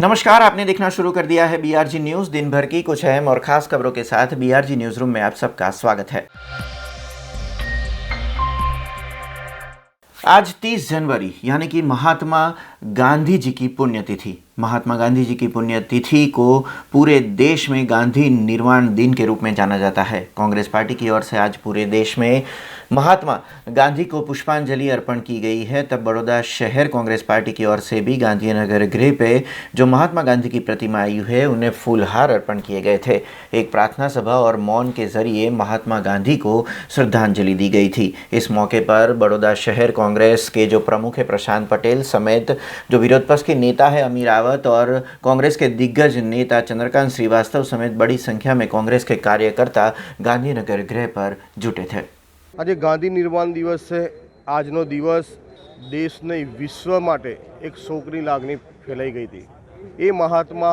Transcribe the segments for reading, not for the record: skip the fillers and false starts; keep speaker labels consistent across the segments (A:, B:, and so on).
A: नमस्कार, आपने देखना शुरू कर दिया है बीआरजी न्यूज़। दिन भर की कुछ अहम और खास खबरों के साथ बीआरजी न्यूज़ रूम में आप सबका स्वागत है। आज 30 जनवरी यानी कि महात्मा गांधी जी की पुण्यतिथि। महात्मा गांधी जी की पुण्यतिथि को पूरे देश में गांधी निर्वाण दिन के रूप में जाना जाता है। कांग्रेस पार्टी की ओर से आज पूरे देश में महात्मा गांधी को पुष्पांजलि अर्पण की गई है। तब बड़ौदा शहर कांग्रेस पार्टी की ओर से भी गांधीनगर गृह पे जो महात्मा गांधी की प्रतिमा आई है उन्हें फूलहार अर्पण किए गए थे। एक प्रार्थना सभा और मौन के जरिए महात्मा गांधी को श्रद्धांजलि दी गई थी। इस मौके पर बड़ौदा शहर कांग्रेस के जो प्रमुख है प्रशांत पटेल समेत जो विरोध पक्ष के नेता है अमीर रावत और कांग्रेस के दिग्गज नेता चंद्रकांत श्रीवास्तव समेत बड़ी संख्या में कांग्रेस के कार्यकर्ता गांधीनगर गृह पर जुटे थे।
B: आज गांधी निर्वाण दिवस है। આજનો દિવસ દેશ નહીં વિશ્વ માટે એક શોકની લાગણી ફેલાઈ ગઈ હતી। એ મહાત્મા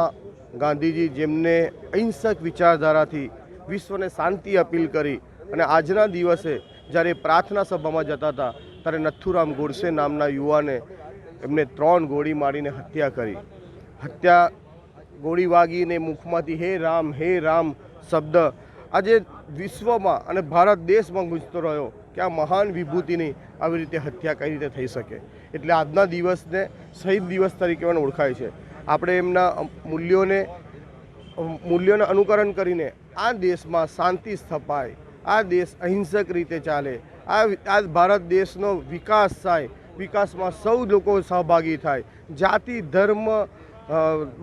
B: ગાંધીજી જેમને અહિંસક વિચારધારાથી વિશ્વને શાંતિ અપીલ કરી અને આજના દિવસે જ્યારે પ્રાર્થના સભામાં જતા હતા ત્યારે નથુરામ ગોડસે નામના યુવાને એમને 3 ગોળી મારીને હત્યા કરી। હત્યા ગોળી વાગીને મુખમાંથી હે રામ શબ્દ આજે વિશ્વમાં અને ભારત દેશમાં ગુંજતો રહ્યો કે આ મહાન વિભૂતિની આવી રીતે હત્યા કઈ રીતે થઈ શકે। એટલે આજના દિવસને શહીદ દિવસ તરીકે પણ ઓળખાય છે। આપણે એમના મૂલ્યોને અનુકરણ કરીને આ દેશમાં શાંતિ સ્થપાય, આ દેશ અહિંસક રીતે ચાલે, આ ભારત દેશનો વિકાસ થાય, વિકાસમાં સૌ લોકો સહભાગી થાય, જાતિ ધર્મ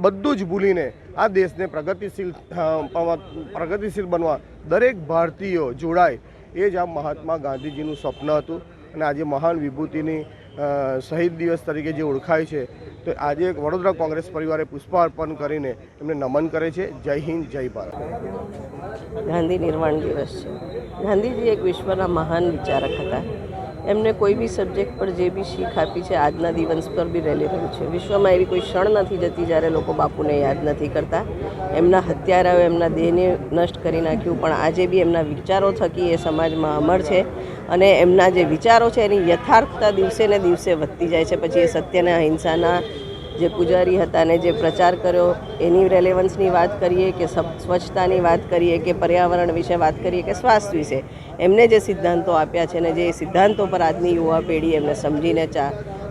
B: બધું જ ભૂલીને આ દેશને પ્રગતિશીલ બનવા દરેક ભારતીયો જોડાય એ જ આ મહાત્મા ગાંધીજીનું સ્વપ્ન હતું। અને આજે મહાન વિભૂતિની શહીદ દિવસ તરીકે જે ઓળખાય છે તો આજે વડોદરા કોંગ્રેસ પરિવારે પુષ્પાર્પણ કરીને એમને નમન કરે છે। જય હિન્દ, જય ભારત।
C: ગાંધી નિર્વાણ દિવસ છે। ગાંધીજી એક વિશ્વના મહાન વિચારક હતા। એમને કોઈ બી સબ્જેક્ટ પર જે બી શીખ આપી છે આજના દિવસ પર બી રેલેવન્ટ છે। વિશ્વમાં એવી કોઈ ક્ષણ નથી જતી જ્યારે લોકો બાપુને યાદ નથી કરતા। એમના હત્યારાઓ એમના દેહને નષ્ટ કરી નાખ્યું, પણ આજે બી એમના વિચારો થકી એ સમાજમાં અમર છે અને એમના જે વિચારો છે એની યથાર્થતા દિવસે ને દિવસે વધતી જાય છે। પછી એ સત્યને અહિંસાના જે પૂજારી હતા ને જે પ્રચાર કર્યો એની રેલેવન્સની વાત કરીએ કે સ્વચ્છતાની વાત કરીએ કે પર્યાવરણ વિશે વાત કરીએ કે સ્વાસ્થ્ય વિશે એમને જે સિદ્ધાંતો આપ્યા છે ને જે સિદ્ધાંતો પર આજની યુવા પેઢી એમને સમજીને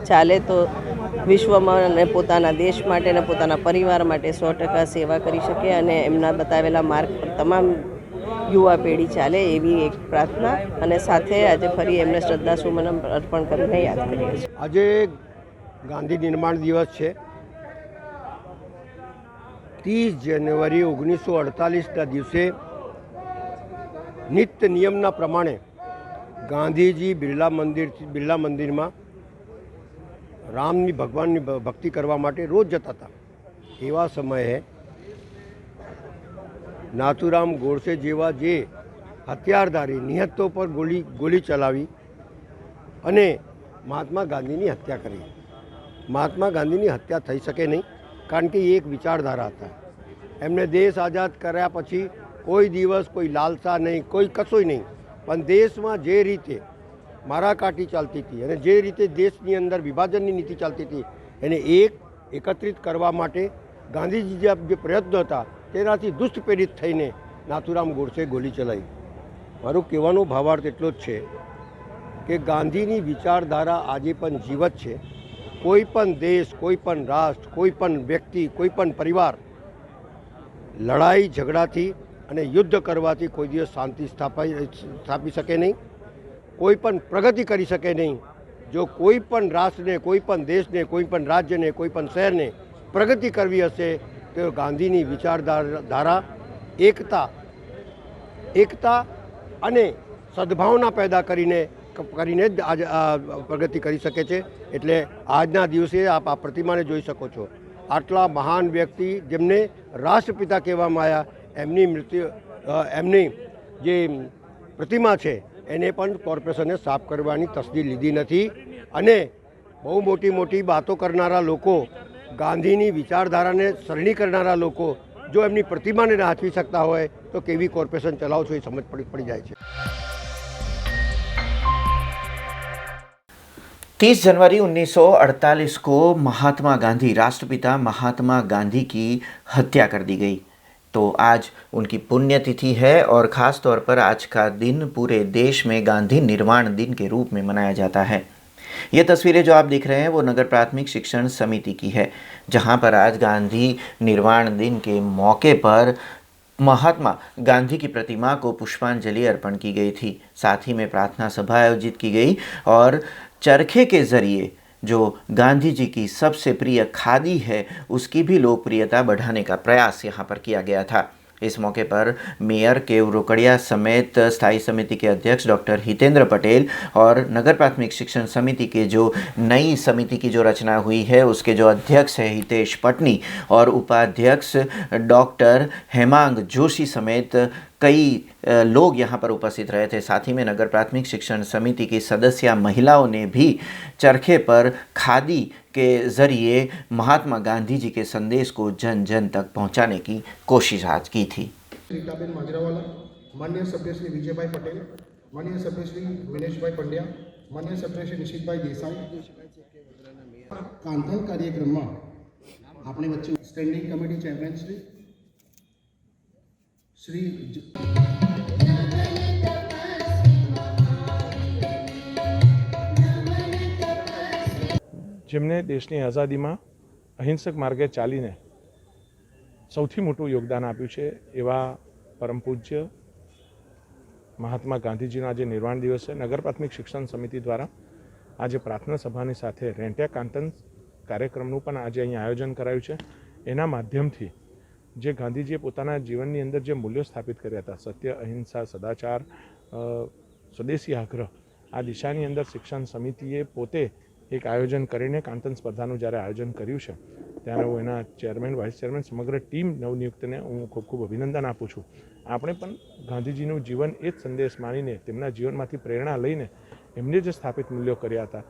C: ચાલે તો વિશ્વમાં અને પોતાના દેશ માટે અને પોતાના પરિવાર માટે 100% સેવા કરી શકે અને એમના બતાવેલા માર્ગ પર તમામ યુવા પેઢી ચાલે એવી એક પ્રાર્થના અને સાથે આજે ફરી એમને શ્રદ્ધાસુમન અર્પણ કરીને યાદ કરીએ છીએ।
D: આજે ગાંધી નિર્માણ દિવસ છે। 30 જાન્યુઆરી 1948ના દિવસે નિત્ય નિયમના પ્રમાણે ગાંધીજી બિરલા મંદિરમાં રામની ભગવાનની ભક્તિ કરવા માટે રોજ જતા હતા। એવા સમયે નાથુરામ ગોડસે જેવા જે હથિયારધારી નિહત્તો પર ગોળી ચલાવી અને મહાત્મા ગાંધીની હત્યા કરી। મહાત્મા ગાંધીની હત્યા થઈ શકે નહીં, કારણ કે એ એક વિચારધારા હતા। એમને દેશ આઝાદ કર્યા પછી કોઈ દિવસ કોઈ લાલસા નહીં, કોઈ કશોય નહીં, પણ દેશમાં જે રીતે મારાકાટી ચાલતી હતી અને જે રીતે દેશની અંદર વિભાજનની નીતિ ચાલતી હતી એને એકત્રિત કરવા માટે ગાંધીજી જે પ્રયત્નો હતા તેનાથી દુષ્ટ પ્રેરિત થઈને નાથુરામ ગોડસે ગોળી ચલાવી। મારું કહેવાનો ભાવાર્થ એટલો જ છે કે ગાંધીની વિચારધારા આજે પણ જીવત છે। કોઈ પણ દેશ, કોઈ પણ રાષ્ટ્ર, કોઈ પણ વ્યક્તિ, કોઈ પણ પરિવાર લડાઈ ઝઘડાથી અને યુદ્ધ કરવાથી કોઈ દિવસ શાંતિ સ્થાપી શકે નહીં, કોઈ પણ પ્રગતિ કરી શકે નહીં। જો કોઈ પણ રાષ્ટ્રને, કોઈ પણ દેશને, કોઈ પણ રાજ્યને, કોઈ પણ શહેરને પ્રગતિ કરવી હશે તો ગાંધીની વિચારધારા એકતા અને સદભાવના પેદા કરીને જ આજ પ્રગતિ કરી શકે છે। એટલે આજના દિવસે આપ આ પ્રતિમાને જોઈ શકો છો। આટલા મહાન વ્યક્તિ જેમને રાષ્ટ્રપિતા કહેવામાં આવ્યા એમની જે પ્રતિમા છે એને પણ કોર્પોરેશને સાફ કરવાની તસદી લીધી નથી અને બહુ મોટી વાતો કરનારા લોકો, ગાંધીની વિચારધારાને સરણી કરનારા લોકો જો એમની પ્રતિમાને નાચવી શકતા હોય તો કેવી કોર્પોરેશન ચલાવશો એ સમજ પડી જાય છે।
A: 30 जनवरी 1948 को महात्मा गांधी, राष्ट्रपिता महात्मा गांधी की हत्या कर दी गई। तो आज उनकी पुण्यतिथि है और ख़ास तौर पर आज का दिन पूरे देश में गांधी निर्वाण दिन के रूप में मनाया जाता है। ये तस्वीरें जो आप देख रहे हैं वो नगर प्राथमिक शिक्षण समिति की है, जहां पर आज गांधी निर्वाण दिन के मौके पर महात्मा गांधी की प्रतिमा को पुष्पांजलि अर्पण की गई थी। साथ ही में प्रार्थना सभा आयोजित की गई और चरखे के जरिए जो गांधी जी की सबसे प्रिय खादी है उसकी भी लोकप्रियता बढ़ाने का प्रयास यहाँ पर किया गया था। इस मौके पर मेयर केव रोकड़िया समेत स्थायी समिति के अध्यक्ष डॉक्टर हितेंद्र पटेल और नगर प्राथमिक शिक्षण समिति के जो नई समिति की जो रचना हुई है उसके जो अध्यक्ष है हितेश पटनी और उपाध्यक्ष डॉक्टर हेमांग जोशी समेत कई लोग यहाँ पर उपस्थित रहे थे। साथ ही में नगर प्राथमिक शिक्षण समिति की सदस्य महिलाओं ने भी चरखे पर खादी के ज़रिए महात्मा गांधी जी के संदेश को जन जन तक पहुँचाने की कोशिश आज की थी।
E: રીટાબેન માજરાવાલા, માન્ય સભ્ય શ્રી વિજયભાઈ પટેલ, માન્ય સભ્ય શ્રી વિનેશભાઈ પંડ્યા, માન્ય સભ્ય શ્રી નિશિતભાઈ દેસાઈ, કાંધલ કાર્યક્રમમાં આપણી વચ્ચે સ્ટેન્ડિંગ કમિટી ચેરમેન શ્રી
F: જેમને દેશની આઝાદીમાં અહિંસક માર્ગે ચાલીને સૌથી મોટું યોગદાન આપ્યું છે એવા પરમ પૂજ્ય મહાત્મા ગાંધીજીનો આજે નિર્વાણ દિવસ છે। નગર પ્રાથમિક શિક્ષણ સમિતિ દ્વારા આજે પ્રાર્થના સભાની સાથે રેંટિયા કાંતન કાર્યક્રમનું પણ આજે અહીં આયોજન કરાયું છે। એના માધ્યમથી જે ગાંધીજીએ પોતાના જીવનની અંદર જે મૂલ્યો સ્થાપિત કર્યા હતા, સત્ય, અહિંસા, સદાચાર, સ્વદેશી આગ્રહ, આ દિશાની અંદર શિક્ષણ સમિતિએ પોતે એક આયોજન કરીને કાંતન સ્પર્ધાનું જ્યારે આયોજન કર્યું છે ત્યારે હું એના ચેરમેન, વાઇસ ચેરમેન, સમગ્ર ટીમ નવનિયુક્તને હું ખૂબ ખૂબ અભિનંદન આપું છું। આપણે પણ ગાંધીજીનું જીવન એ જ સંદેશ માનીને તેમના જીવનમાંથી પ્રેરણા લઈને એમને જે સ્થાપિત મૂલ્યો કર્યા હતા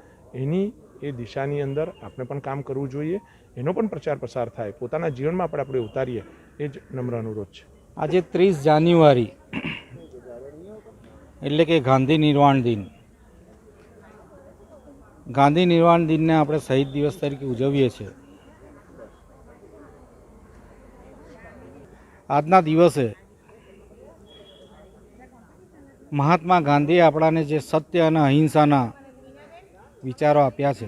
F: એની એ દિશાની અંદર આપણે પણ કામ કરવું જોઈએ, એનો પણ પ્રચાર પ્રસાર થાય, પોતાના જીવનમાં આપણે ઉતારીએ, એ જ નમ્ર અનુરોધ છે।
G: આજે 30 જાન્યુઆરી એટલે કે ગાંધી નિર્વાણ દિન, ગાંધી નિર્વાણ દિનને આપણે શહીદ દિવસ તરીકે ઉજવીએ છીએ। આજના દિવસે મહાત્મા ગાંધીએ આપણાને જે સત્ય અને અહિંસાના વિચારો આપ્યા છે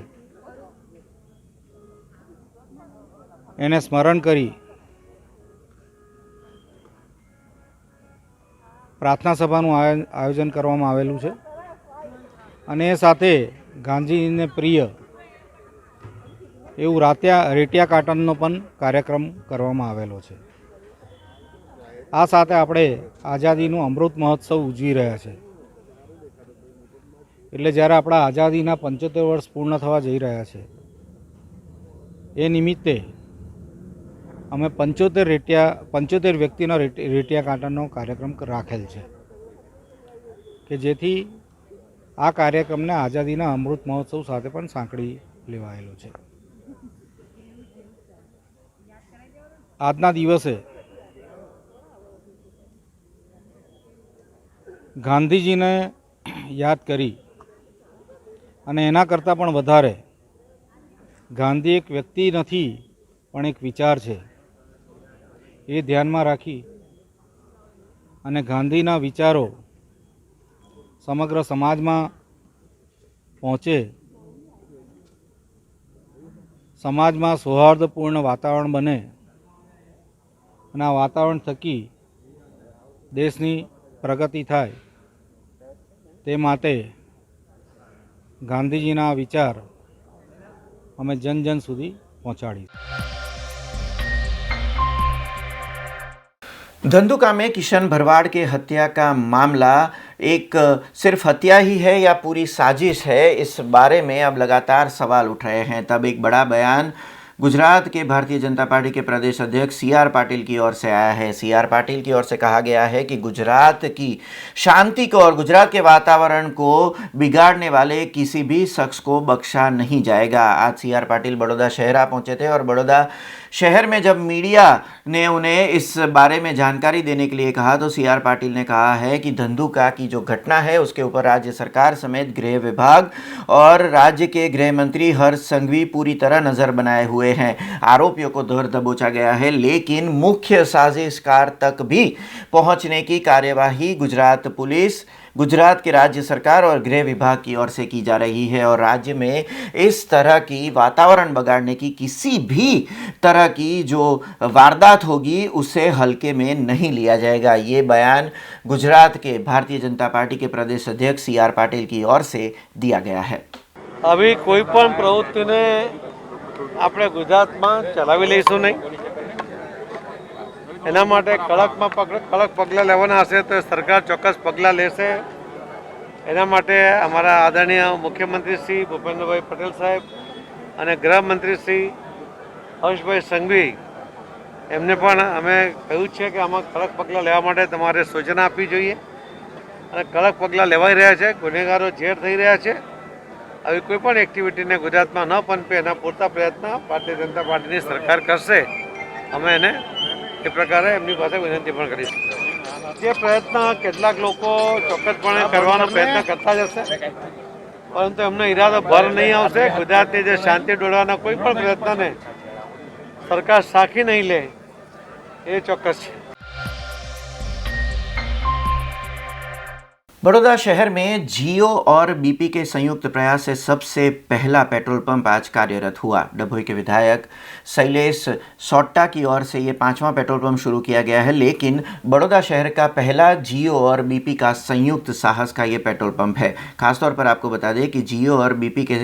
G: એને સ્મરણ કરી પ્રાર્થના સભાનું આયોજન કરવામાં આવેલું છે અને એ સાથે ગાંધીજીને પ્રિય એવું રેટિયા કાટનનો પણ કાર્યક્રમ કરવામાં આવેલો છે। આ સાથે આપણે આઝાદીનું અમૃત મહોત્સવ ઉજવી રહ્યા છે। એટલે જ્યારે આપણા આઝાદીના 75 વર્ષ પૂર્ણ થવા જઈ રહ્યા છે એ નિમિત્તે અમે 75 વ્યક્તિનો રેટિયા કાંટનનો કાર્યક્રમ રાખેલ છે કે જેથી આ કાર્યક્રમને આઝાદીના અમૃત મહોત્સવ સાથે પણ સાંકળી લેવાયેલો છે। આજના દિવસે ગાંધીજીને યાદ કરી અને એના કરતાં પણ વધારે ગાંધી એક વ્યક્તિ નથી પણ એક વિચાર છે એ ધ્યાનમાં રાખી અને ગાંધીના વિચારો સમગ્ર સમાજમાં પહોંચે, સમાજમાં સૌહાર્દપૂર્ણ વાતાવરણ બને અને આ વાતાવરણ થકી દેશની પ્રગતિ થાય તે માટે ગાંધીજીના વિચાર અમે જન જન સુધી પહોંચાડીએ।
A: धंधुका में किशन भरवाड़ के हत्या का मामला एक सिर्फ हत्या ही है या पूरी साजिश है, इस बारे में अब लगातार सवाल उठ रहे हैं। तब एक बड़ा बयान गुजरात के भारतीय जनता पार्टी के प्रदेश अध्यक्ष सी.आर. पाटिल की ओर से आया है। सी.आर. पाटिल की ओर से कहा गया है कि गुजरात की शांति को और गुजरात के वातावरण को बिगाड़ने वाले किसी भी शख्स को बख्शा नहीं जाएगा। आज सी.आर. पाटिल बड़ौदा शहर पहुंचे थे और बड़ौदा शहर में जब मीडिया ने उन्हें इस बारे में जानकारी देने के लिए कहा तो सी.आर. पाटिल ने कहा है कि धंधुका की जो घटना है उसके ऊपर राज्य सरकार समेत गृह विभाग और राज्य के गृह मंत्री हर्ष संघवी पूरी तरह नजर बनाए हुए हैं। आरोपियों को धर दबोचा गया है, लेकिन मुख्य साजिशकार तक भी पहुंचने की कार्यवाही गुजरात पुलिस, गुजरात के राज्य सरकार और गृह विभाग की ओर से की जा रही है और राज्य में इस तरह की वातावरण बिगाड़ने की किसी भी तरह की जो वारदात होगी उसे हल्के में नहीं लिया जाएगा। ये बयान गुजरात के भारतीय जनता पार्टी के प्रदेश अध्यक्ष सी.आर. पाटिल की ओर से दिया गया है।
H: अभी कोई पण प्रवृत्ति ने આપણે ગુજરાતમાં ચલાવી લઈશું નહીં। એના માટે કડક પગલાં લેવાના હશે તો સરકાર ચોક્કસ પગલાં લેશે। એના માટે અમારા આદરણીય મુખ્યમંત્રી શ્રી ભૂપેન્દ્રભાઈ પટેલ સાહેબ અને ગૃહમંત્રી શ્રી હર્ષભાઈ સંઘવી એમને પણ અમે કહ્યું છે કે આમાં કડક પગલાં લેવા માટે તમારે સૂચના આપવી જોઈએ અને કડક પગલાં લેવાઈ રહ્યા છે। ગુનેગારો ઝેર થઈ રહ્યા છે। આવી કોઈ પણ એક્ટિવિટીને ગુજરાતમાં ન પનપે એના પૂરતા પ્રયત્ન ભારતીય જનતા પાર્ટીની સરકાર કરશે। અમે એને એ પ્રકારે એમની પાસે વિનંતી પણ કરીશું। જે પ્રયત્ન કેટલાક લોકો ચોક્કસપણે કરવાનો પ્રયત્ન કરતા જ હશે, પરંતુ એમનો ઈરાદો ભર નહીં આવશે। ગુજરાતની જે શાંતિ ડોળવાના કોઈ પણ પ્રયત્નને સરકાર સાખી નહીં લે એ ચોક્કસ છે।
A: बड़ौदा शहर में जियो और बीपी के संयुक्त प्रयास से सबसे पहला पेट्रोल पंप आज कार्यरत हुआ। डभोई के विधायक शैलेश सोट्टा की ओर से ये 5वां पेट्रोल पंप शुरू किया गया है, लेकिन बड़ौदा शहर का पहला जियो और बीपी का संयुक्त साहस का ये पेट्रोल पंप है। खासतौर पर आपको बता दें कि जियो और बीपी के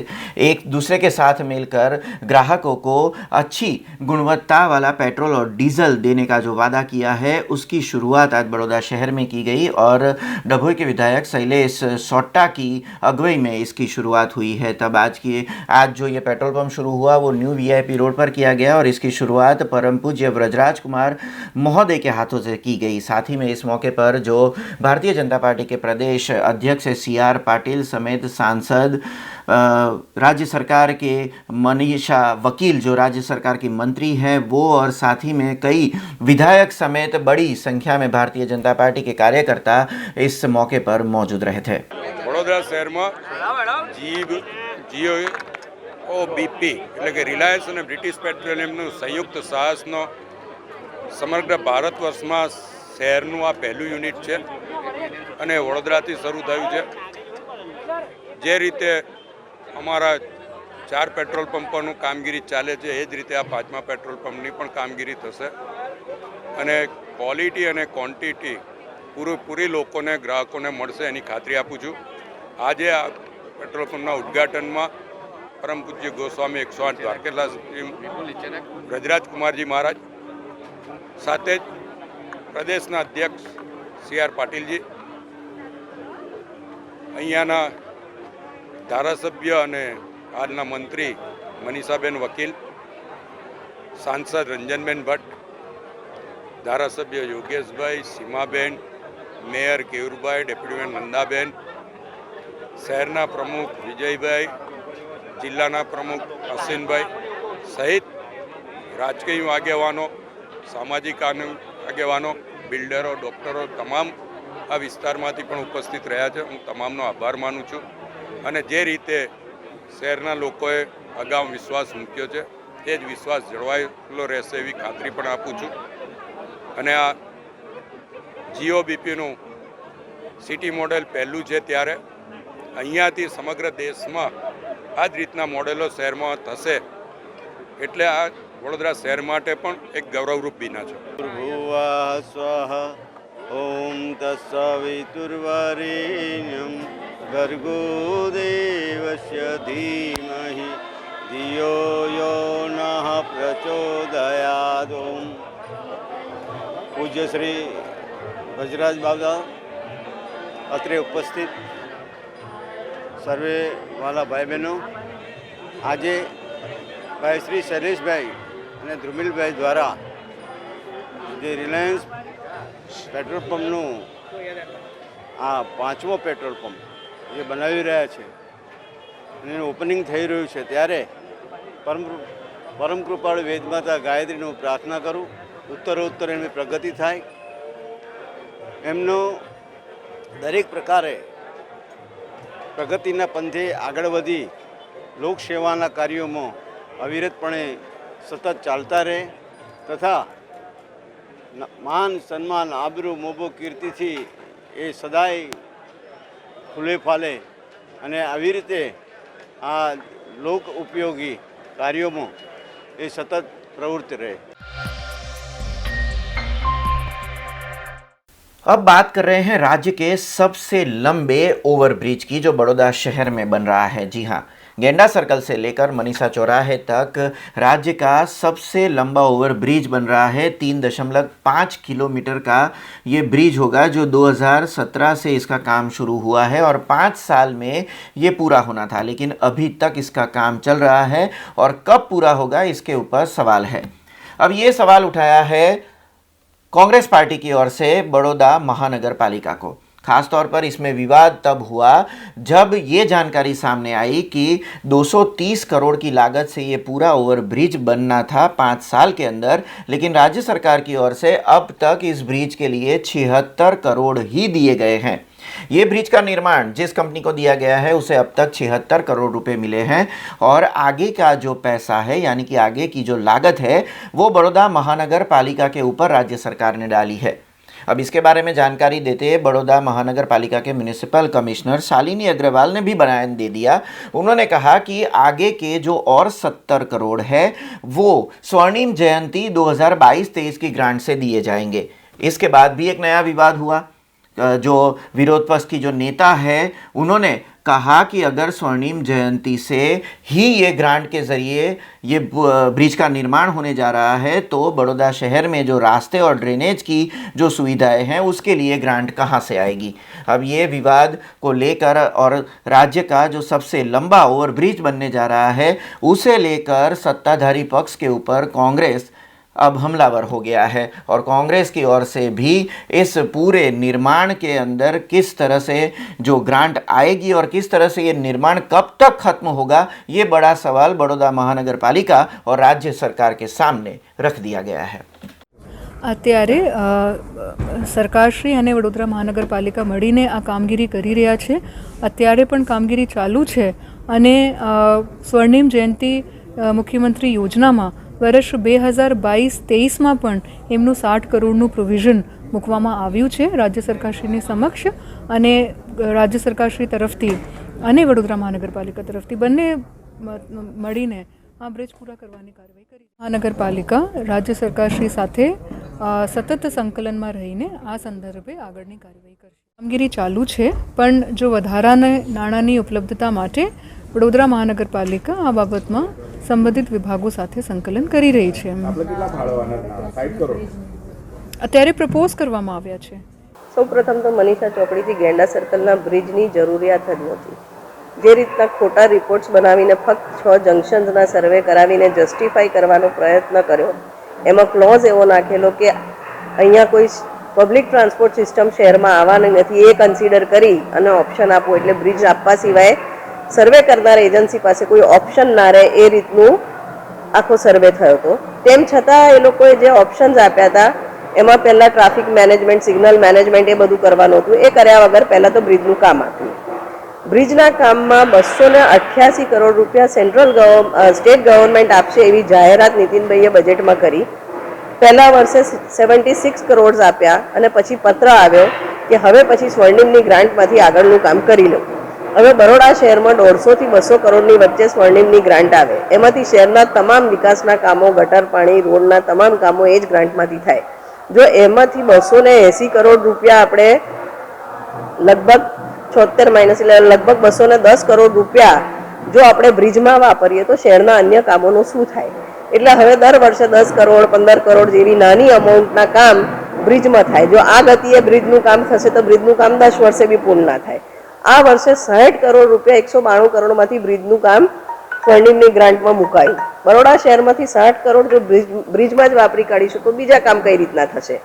A: एक दूसरे के साथ मिलकर ग्राहकों को अच्छी गुणवत्ता वाला पेट्रोल और डीजल देने का जो वादा किया है उसकी शुरुआत आज बड़ौदा शहर में की गई और डभोई के विधायक शैलेश सोट्टा की अगुवाई में इसकी शुरुआत हुई है। तब आज जो ये पेट्रोल पंप शुरू हुआ वो न्यू वीआईपी रोड पर किया गया और इसकी शुरुआत परम पूज्य ब्रजराज कुमार महोदय के हाथों से की गई। साथ ही में इस मौके पर जो भारतीय जनता पार्टी के प्रदेश अध्यक्ष सी.आर. पाटिल समेत सांसद, राज्य सरकार के मनीषा वकील जो राज्य सरकार की मंत्री हैं वो और साथ ही में कई विधायक समेत बड़ी संख्या में भारतीय जनता पार्टी के कार्यकर्ता इस मौके पर मौजूद रहे थे।
I: વડોદરા શહેરમાં જીઓ બીપી એટલે કે રિલાયન્સ અને બ્રિટિશ પેટ્રોલિયમનું સંયુક્ત સાહસનો સમગ્ર ભારત વર્ષમાં શહેરનું આ પહેલું યુનિટ છે અને વડોદરાથી શરૂ થયું છે। જે રીતે અમારા 4 પેટ્રોલ પંપોનું કામગીરી ચાલે છે એ જ રીતે આ 5મા પેટ્રોલ પંપની પણ કામગીરી થશે અને ક્વોલિટી અને ક્વોન્ટિટી પૂરી લોકોને ગ્રાહકોને મળશે એની ખાતરી આપું છું। આજે આ પેટ્રોલ પંપના ઉદ્ઘાટનમાં પરમ પૂજ્ય ગોસ્વામી 108 દ્વારકેલા બ્રજરાજ કુમારજી મહારાજ સાથે જ પ્રદેશના અધ્યક્ષ સી.આર. પાટીલજી, અહીંયાના ધારાસભ્ય અને હાલના મંત્રી મનીષાબેન વકીલ, સાંસદ રંજનબેન ભટ્ટ, ધારાસભ્ય Yogeshbhai, Seemaben, mayor Keyurbhai, deputy mayor Nandaben, શહેરના પ્રમુખ વિજયભાઈ, જિલ્લાના પ્રમુખ અશ્વિનભાઈ સહિત રાજકીય આગેવાનો, સામાજિક આગેવાનો, બિલ્ડરો, ડૉક્ટરો તમામ આ વિસ્તારમાંથી પણ ઉપસ્થિત રહ્યા છે। હું તમામનો આભાર માનું છું અને જે રીતે શહેરના લોકોએ અગાઉ વિશ્વાસ મૂક્યો છે એ જ વિશ્વાસ જળવાયેલો રહેશે એવી ખાતરી પણ આપું છું અને આ જીઓ બીપીનું સિટી મોડેલ પહેલું છે ત્યારે અહીંયાથી સમગ્ર દેશમાં આ જ રીતના મોડેલો શહેરમાં થશે એટલે આ વડોદરા શહેર માટે પણ એક ગૌરવરૂપ દિન છે।
J: ભુવા સ્વાહા ઓમ તત્સવિતુર્વરેણ્યં ભર્ગો દેવસ્ય ધીમહિ ધિયો યો નઃ પ્રચોદયાદ। ઓમ પૂજ્ય શ્રી ब्रजराज बाबा અત્રે ઉપસ્થિત સર્વે વાલા ભાઈ બહેનો, આજે ભાઈ શ્રી શૈલેષભાઈ અને ધ્રુમિલભાઈ દ્વારા જે રિલાયન્સ પેટ્રોલ પંપનું આ 5મો પેટ્રોલ પંપ જે બનાવી રહ્યા છે અને એનું ઓપનિંગ થઈ રહ્યું છે, ત્યારે પરમ કૃપાળુ વેદમાતા ગાયત્રીને હું પ્રાર્થના કરું, ઉત્તરોત્તર એમની પ્રગતિ થાય, એમનો દરેક પ્રકારે પ્રગતિના પંથે આગળ વધી લોકસેવાના કાર્યોમાં અવિરતપણે સતત ચાલતા રહે તથા માન સન્માન આબરૂ મોભો કીર્તિથી એ સદાય ફૂલે ફાલે અને આવી રીતે આ લોક ઉપયોગી કાર્યોમાં એ સતત પ્રવૃત્ત રહે।
A: अब बात कर रहे हैं राज्य के सबसे लंबे ओवरब्रिज की जो बड़ौदा शहर में बन रहा है। जी हाँ, गेंडा सर्कल से लेकर मनीषा चौराहे तक राज्य का सबसे लंबा ओवरब्रिज बन रहा है। 3.5 किलोमीटर का ये ब्रिज होगा जो 2017 से इसका काम शुरू हुआ है और 5 साल में ये पूरा होना था, लेकिन अभी तक इसका काम चल रहा है और कब पूरा होगा इसके ऊपर सवाल है। अब ये सवाल उठाया है कांग्रेस पार्टी की ओर से बड़ौदा महानगर पालिका को। खास तौर पर इसमें विवाद तब हुआ जब ये जानकारी सामने आई कि 230 करोड़ की लागत से ये पूरा ओवरब्रिज बनना था 5 साल के अंदर, लेकिन राज्य सरकार की ओर से अब तक इस ब्रिज के लिए 76 करोड़ ही दिए गए हैं। ये ब्रिज का निर्माण जिस कंपनी को दिया गया है उसे अब तक 76 करोड़ रुपए मिले हैं और आगे का जो पैसा है यानी कि आगे की जो लागत है वो बड़ौदा महानगर पालिका के ऊपर राज्य सरकार ने डाली है। अब इसके बारे में जानकारी देते बड़ौदा महानगर पालिका के म्यूनिसिपल कमिश्नर शालिनी अग्रवाल ने भी बयान दे दिया। उन्होंने कहा कि आगे के जो और 70 करोड़ है वो स्वर्णिम जयंती 2022-23 की ग्रांट से दिए जाएंगे। इसके बाद भी एक नया विवाद हुआ। जो विरोध पक्ष की जो नेता है उन्होंने कहा कि अगर स्वर्णिम जयंती से ही ये ग्रांट के ज़रिए ये ब्रिज का निर्माण होने जा रहा है तो बड़ौदा शहर में जो रास्ते और ड्रेनेज की जो सुविधाएं हैं उसके लिए ग्रांट कहाँ से आएगी। अब ये विवाद को लेकर और राज्य का जो सबसे लंबा ओवरब्रिज बनने जा रहा है उसे लेकर सत्ताधारी पक्ष के ऊपर कांग्रेस अब हमलावर हो गया है और कांग्रेस की ओर से भी इस पूरे निर्माण के अंदर किस तरह से जो ग्रांट आएगी और किस तरह से ये निर्माण कब तक खत्म होगा, ये बड़ा सवाल बड़ौदा महानगर पालिका और राज्य सरकार के सामने रख दिया गया है।
K: અત્યારે સરકારશ્રી અને વડોદરા મહાનગરપાલિકા મળીને આ કામગીરી કરી રહ્યા છે। અત્યારે પણ કામગીરી ચાલુ છે અને સ્વર્ણિમ જયંતિ મુખ્યમંત્રી યોજનામાં વર્ષ 2022-23માં પણ એમનું 60 કરોડનું પ્રોવિઝન મૂકવામાં આવ્યું છે રાજ્ય સરકારશ્રીની સમક્ષ અને રાજ્ય સરકારશ્રી તરફથી અને વડોદરા મહાનગરપાલિકા તરફથી બંને મળીને આ બ્રિજ પૂરા કરવાની કાર્યવાહી કરી। મહાનગરપાલિકા રાજ્ય સરકારશ્રી સાથે સતત સંકલનમાં રહીને આ સંદર્ભે આગળની કાર્યવાહી કરશે। કામગીરી ચાલુ છે પણ જો વધારાના નાણાંની ઉપલબ્ધતા માટે વડોદરા મહાનગરપાલિકા આ બાબતમાં સંબંધિત વિભાગો સાથે સંકલન કરી રહી છે। અત્યારે પ્રપોઝ કરવામાં આવ્યા છે।
C: સૌપ્રથમ તો મનીષા ચોકડીથી ગેંડા સર્કલના બ્રિજની જરૂરિયાત જ નહોતી। જે રીતના ખોટા રિપોર્ટ્સ બનાવીને ફક્ત 6 જંકશન્સના સર્વે કરાવીને જસ્ટિફાઈ કરવાનો પ્રયત્ન કર્યો, એમાં ક્લોઝ એવો નાખેલો કે અહીંયા કોઈ પબ્લિક ટ્રાન્સપોર્ટ સિસ્ટમ શહેરમાં આવવાની નથી એ કન્સિડર કરી અને ઓપ્શન આપો એટલે બ્રિજ આપવા સિવાય સર્વે કરનાર એજન્સી પાસે કોઈ ઓપ્શન ના રહે એ રીતનું આખો સર્વે થયો હતો। તેમ છતાં એ લોકોએ જે ઓપ્શન્સ આપ્યા હતા એમાં પહેલાં ટ્રાફિક મેનેજમેન્ટ, સિગ્નલ મેનેજમેન્ટ એ બધું કરવાનું હતું। એ કર્યા વગર પહેલાં તો બ્રિજનું કામ આપ્યું। બ્રિજના કામમાં 288 કરોડ રૂપિયા સ્ટેટ ગવર્મેન્ટ આપશે એવી જાહેરાત નીતિનભાઈએ બજેટમાં કરી। પહેલા વર્ષે 76 કરોડ આપ્યા અને પછી પત્ર આવ્યો કે હવે પછી સ્વર્ણિમની ગ્રાન્ટમાંથી આગળનું કામ કરી લો। હવે બરોડા શહેરમાં 150 થી 200 કરોડની વચ્ચે સ્વર્ણિમની ગ્રાન્ટ આવે, એમાંથી શહેરના તમામ વિકાસના કામો, ગટર પાણી, રોડના તમામ કામો એ જ ગ્રાન્ટમાંથી થાય। જો એમાંથી 280 કરોડ રૂપિયા આપણે લગભગ 76 માઇનસ એટલે લગભગ 210 કરોડ રૂપિયા જો આપણે બ્રિજમાં વાપરીએ તો શહેરના અન્ય કામોનું શું થાય? એટલે હવે દર વર્ષે 10 કરોડ 15 કરોડ જેવી નાની અમાઉન્ટના કામ બ્રિજમાં થાય। જો આ ગતિએ બ્રિજનું કામ થશે તો બ્રિજનું કામ 10 વર્ષે બી પૂર્ણ ના થાય। આ વર્ષે 60 કરોડ રૂપિયા 192 કરોડમાંથી બ્રિજનું કામ સ્વર્ણિમની ગ્રાન્ટમાં મુકાયું. બરોડા શહેરમાંથી 60 કરોડ જો બ્રિજમાં જ વાપરી કાઢીશું તો બીજા કામ કઈ રીતના થશે?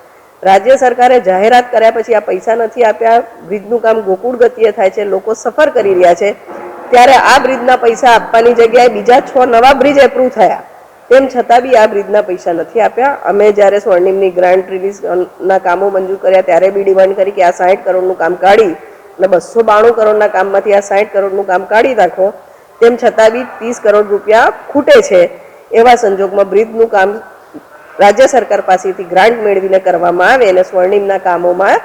C: રાજ્ય સરકારે જાહેરાત કર્યા પછી આ પૈસા નથી આપ્યા, બ્રિજનું કામ ગોકુળ ગતિએ થાય છે, લોકો સફર કરી રહ્યા છે, ત્યારે આ બ્રિજના પૈસા આપવાની જગ્યાએ બીજા 6 નવા બ્રિજ એપ્રૂવ થયા, તેમ છતાં બી આ બ્રિજના પૈસા નથી આપ્યા. અમે જ્યારે સ્વર્ણિમની ગ્રાન્ટ રિલીઝના કામો મંજૂર કર્યા ત્યારે બી ડિમાન્ડ કરી કે આ 60 કરોડનું કામ કાઢી અને 292 કરોડના કામમાંથી આ 60 કરોડનું કામ કાઢી નાખો, તેમ છતાં બી 30 કરોડ રૂપિયા ખૂટે છે. એવા સંજોગમાં બ્રિજનું કામ રાજ્ય સરકાર પાસેથી ગ્રાન્ટ મેળવીને કરવામાં આવે અને સ્વર્ણિમના કામોમાં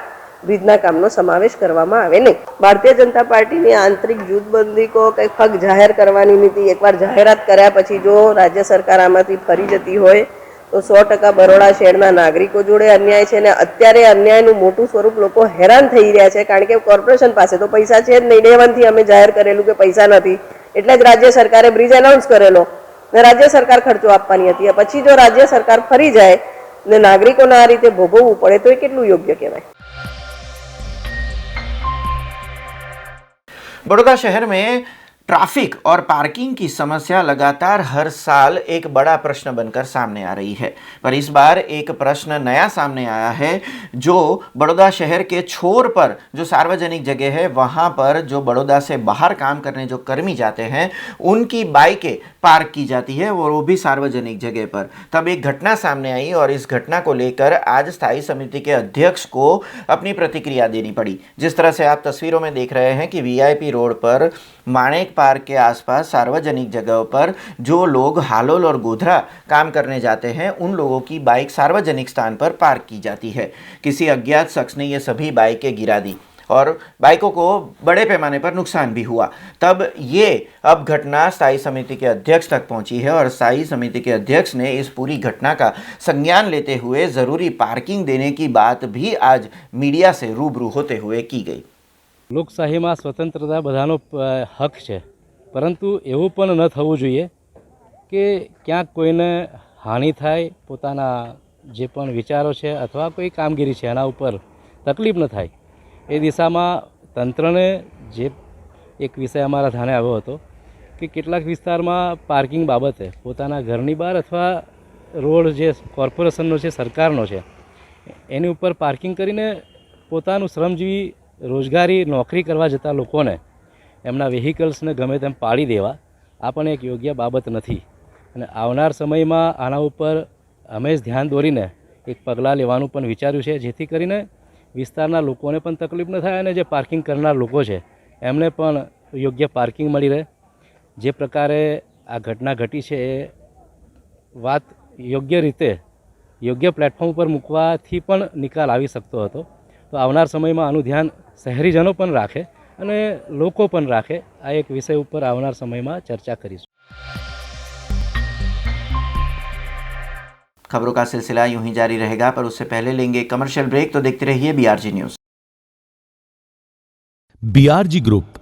C: બ્રિજના કામનો સમાવેશ કરવામાં આવે નહીં. ભારતીય જનતા પાર્ટીની આંતરિક જૂથબંધી કો કંઈક ફગ જાહેર કરવાની નીતિ એકવાર જાહેરાત કર્યા પછી જો રાજ્ય સરકાર આમાંથી ફરી જતી હોય તો 100% બરોડા શહેરના નાગરિકો જોડે અન્યાય છે. અને અત્યારે અન્યાયનું મોટું સ્વરૂપ લોકો હેરાન થઈ રહ્યા છે, કારણ કે કોર્પોરેશન પાસે તો પૈસા છે જ નહીં. ડે 1 થી અમે જાહેર કરેલું કે પૈસા નથી, એટલે જ રાજ્ય સરકારે બ્રિજ એનાઉન્સ કરેલો ને રાજ્ય સરકાર ખર્ચો આપવાની હતી. પછી જો રાજ્ય સરકાર ફરી જાય ને નાગરિકોને આ રીતે ભોગવવું પડે તો એ કેટલું યોગ્ય કહેવાય?
A: बड़ौदा शहर में ट्रैफिक और पार्किंग की समस्या लगातार हर साल एक बड़ा प्रश्न बनकर सामने आ रही है, पर इस बार एक प्रश्न नया सामने आया है। जो बड़ौदा शहर के छोर पर जो सार्वजनिक जगह है वहाँ पर जो बड़ौदा से बाहर काम करने जो कर्मी जाते हैं उनकी बाइकें पार्क की जाती है और वो भी सार्वजनिक जगह पर। तब एक घटना सामने आई और इस घटना को लेकर आज स्थायी समिति के अध्यक्ष को अपनी प्रतिक्रिया देनी पड़ी। जिस तरह से आप तस्वीरों में देख रहे हैं कि वीआईपी रोड पर माणेक पार्क के आसपास सार्वजनिक जगहों पर जो लोग हालोल और गोधरा काम करने जाते हैं उन लोगों की बाइक सार्वजनिक स्थान पर पार्क की जाती है। किसी अज्ञात शख्स ने ये सभी बाइकें गिरा दी और बाइकों को बड़े पैमाने पर नुकसान भी हुआ। तब ये अब घटना स्थायी समिति के अध्यक्ष तक पहुंची है और स्थायी समिति के अध्यक्ष ने इस पूरी घटना का संज्ञान लेते हुए ज़रूरी पार्किंग देने की बात भी आज मीडिया से रूबरू होते हुए की गई।
L: લોકશાહીમાં સ્વતંત્રતા બધાનો હક છે, પરંતુ એવું પણ ન થવું જોઈએ કે ક્યાંક કોઈને હાનિ થાય, પોતાના જે પણ વિચારો છે અથવા કોઈ કામગીરી છે એના ઉપર તકલીફ ન થાય એ દિશામાં તંત્રને જે એક વિષય અમારા ધ્યાને આવ્યો હતો કે કેટલાક વિસ્તારમાં પાર્કિંગ બાબતે પોતાના ઘરની બહાર અથવા રોડ જે કોર્પોરેશનનો છે, સરકારનો છે, એની ઉપર પાર્કિંગ કરીને પોતાનું શ્રમજીવી રોજગારી નોકરી કરવા જતા લોકોને એમના વ્હીકલ્સને ગમે તેમ પાડી દેવા આ પણ એક યોગ્ય બાબત નથી. અને આવનાર સમયમાં આના ઉપર અમે જ ધ્યાન દોરીને એક પગલાં લેવાનું પણ વિચાર્યું છે, જેથી કરીને વિસ્તારના લોકોને પણ તકલીફ ન થાય અને જે પાર્કિંગ કરનાર લોકો છે એમને પણ યોગ્ય પાર્કિંગ મળી રહે. જે પ્રકારે આ ઘટના ઘટી છે એ વાત યોગ્ય રીતે યોગ્ય પ્લેટફોર્મ ઉપર મૂકવાથી પણ નિકાલ આવી શકતો હતો. તો આવનાર સમયમાં આનું ધ્યાન શહેરીજનો પણ રાખે અને લોકો પણ રાખે. આ એક વિષય ઉપર આવનાર સમયમાં ચર્चा કરીશું.
A: खबरों का सिलसिला यूं ही जारी रहेगा, पर उससे पहले लेंगे एक कमर्शियल ब्रेक। तो देखते रहिए BRG news.
M: BRG group